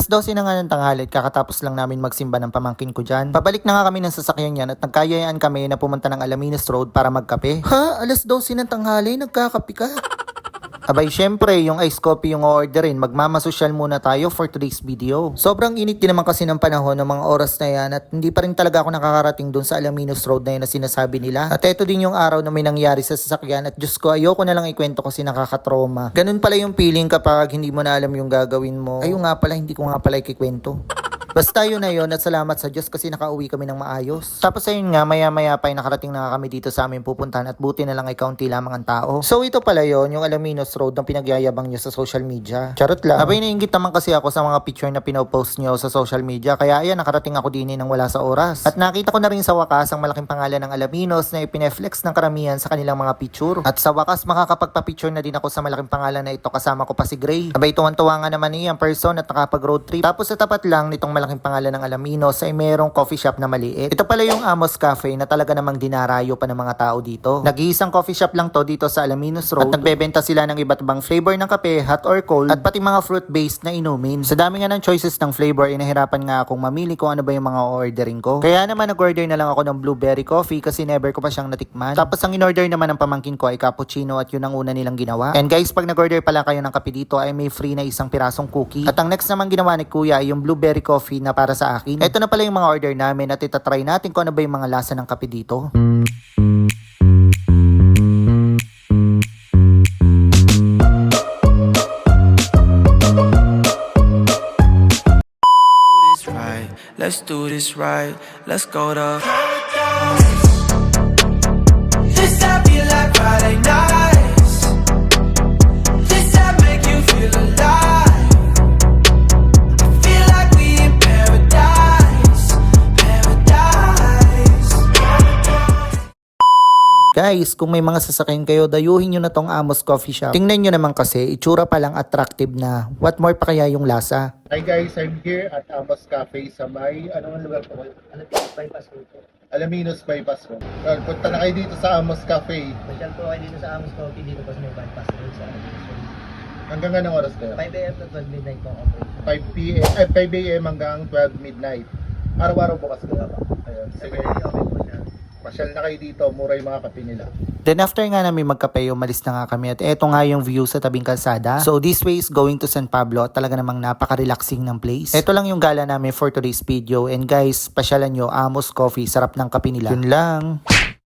12:00 na nga ng tanghali at kakatapos lang namin magsimba ng pamangkin ko dyan. Pabalik na nga kami ng sasakyan yan at nagkayayaan kami na pumunta ng Alaminos Road para magkape. Ha? 12:00 ng tanghali? Nagkakape ka? Abay, syempre, yung ice coffee yung orderin. Magmamasosyal muna tayo for today's video. Sobrang init din naman kasi ng panahon ng mga oras na yan at hindi pa rin talaga ako nakakarating dun sa Alaminos Road na yun na sinasabi nila. At eto din yung araw na may nangyari sa sasakyan at Diyos ko, ayoko na lang ikwento kasi nakakatroma. Ganun pala yung feeling kapag hindi mo na alam yung gagawin mo. Ayun nga pala, hindi ko nga pala ikikwento. Basta yun na yun at salamat sa Diyos kasi nakauwi kami ng maayos. Tapos ayun nga, maya-maya pa ay nakarating na kami dito sa aming pupuntahan at buti na lang ay kaunti lamang ang tao. So ito pala yun, yung Alaminos Road na pinagyayabang nyo sa social media. Charot lang. Abay, nainggit naman kasi ako sa mga picture na pinopost nyo sa social media. Kaya ayan, nakarating ako din nang wala sa oras. At nakita ko na rin sa wakas ang malaking pangalan ng Alaminos na ipineflex ng karamihan sa kanilang mga picture. At sa wakas, makakapagpa-picture na din ako sa malaking pangalan na ito kasama ko pa si Gray. Abay, tuwan-tuwa nga naman niya ang person at nakapag-road trip. Tapos sa tapat lang nitong malaking pangalan ng Alaminos ay merong coffee shop na maliit. Ito pala yung Amos Cafe na talaga namang dinarayo pa ng mga tao dito. Nag-iisang coffee shop lang to dito sa Alaminos Road at nagbebenta sila ng iba't ibang flavor ng kape, hot or cold at pati mga fruit-based na inumin. Sa dami nga ng choices ng flavor, inahirapan nga akong mamili kung ano ba yung mga ordering ko. Kaya naman nag-order na lang ako ng blueberry coffee kasi never ko pa siyang natikman. Tapos ang in-order naman ng pamangkin ko ay cappuccino at yun ang una nilang ginawa. And guys, pag nag-order pala kayo ng kape dito ay may free na isang pirasong cookie. At ang next naman ginawa ni Kuya ay yung blueberry coffee na para sa akin. Ito na pala yung mga order namin at itatry natin kung ano ba yung mga lasa ng kape dito. Let's do this right. Let's go to this time feel like Friday nights. This time make you feel alive. I feel like we in paradise. Paradise. Guys, kung may mga sasakyan kayo, dayuhin nyo na tong Amos Coffee Shop. Tingnan nyo naman kasi, itsura pa lang attractive na. What more pa kaya yung lasa? Hi guys, I'm here at Amos Cafe sa may, anong lugar po? Alaminos Bypass Road po. Alaminos Bypass Road. Punta na kayo dito sa Amos Cafe. Masyal po kayo dito sa Amos Coffee dito po sa may Bypass Road sa Alaminos Road. Hanggang anong oras kayo? 5 AM to 12 midnight po ang operation. 5 AM hanggang 12 midnight. Araw-araw bukas kayo. Ayun, sige. Okay po siya. Pasyal na kayo dito, mura yung mga kape nila. Then after nga namin magkape, umalis na nga kami at eto nga yung view sa tabing kalsada. So this way is going to San Pablo at talaga namang napaka-relaxing ng place. Eto lang yung gala namin for today's video and guys, pasyalan nyo, Amos Coffee, sarap ng kape nila. Yun lang.